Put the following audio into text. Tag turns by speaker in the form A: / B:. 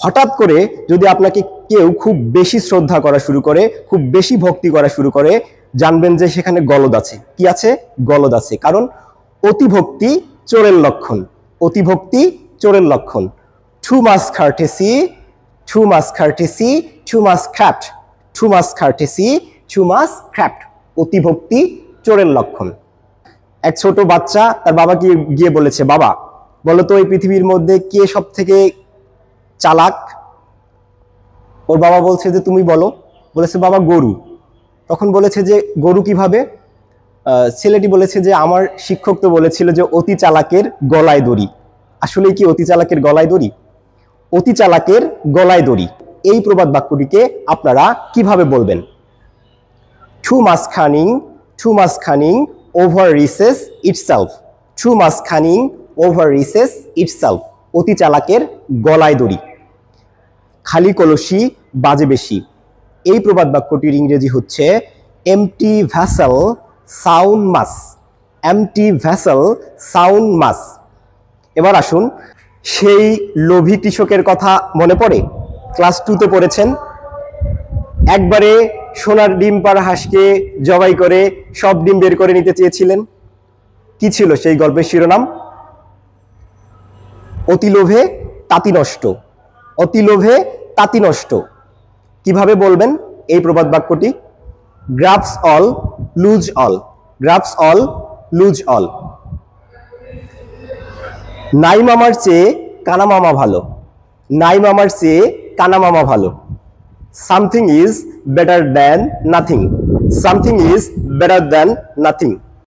A: হঠাৎ করে যদি আপনাকে কেউ খুব বেশি শ্রদ্ধা করা শুরু করে, খুব বেশি ভক্তি করা শুরু করে, জানবেন যে সেখানে গলদ আছে। কি আছে? গলদ আছে। কারণ অতিভক্তি চোরের লক্ষণ। অতিভক্তি চোরের লক্ষণ। Too much courtesy, too much courtesy, too much craft, too much courtesy, too much craft, অতিভক্তি চোরের লক্ষণ। এক ছোট বাচ্চা তার বাবাকে গিয়ে বলেছে, বাবা বলো তো এই পৃথিবীর মধ্যে কে সব থেকে চালাক? ওর বাবা বলছে যে তুমি বলো। বলেছে বাবা গরু। তখন বলেছে যে গরু কিভাবে? ছেলেটি বলেছে যে আমার শিক্ষক তো বলেছিল যে অতি চালাকের গলায় দড়ি। আসলে কি অতি চালাকের গলায় দড়ি? অতি চালাকের গলায় দড়ি। এই প্রবাদ বাক্যটিকে আপনারা কিভাবে বলবেন? Too much cunning, too much cunning overreaches itself, too much cunning overreaches itself, অতি চালাকের গলায় দড়ি। খালি কলসি বাজে বেশি, এই প্রবাদ বাক্যটির ইংরেজি হচ্ছে MT vessel sound much, MT vessel sound much. এবার আসুন, সেই লোভী কৃষকের কথা মনে পড়ে? ক্লাস 2-তে পড়েছেন। একবারে সোনার ডিম পাড়া হাঁসকে জবাই করে সব ডিম বের করে নিতে চেয়েছিলেন। কি ছিল সেই গল্পের শিরোনাম? অতি লোভে তাঁতি নষ্ট, অতি লোভে তাঁতি নষ্ট। কিভাবে বলবেন এই প্রবাদ বাক্যটি? Grabs all lose all, grabs all lose all. নাই মামার চেয়ে কানা মামা ভালো, নাই মামার চেয়ে কানা মামা ভালো। Something is better than nothing, something is better than nothing.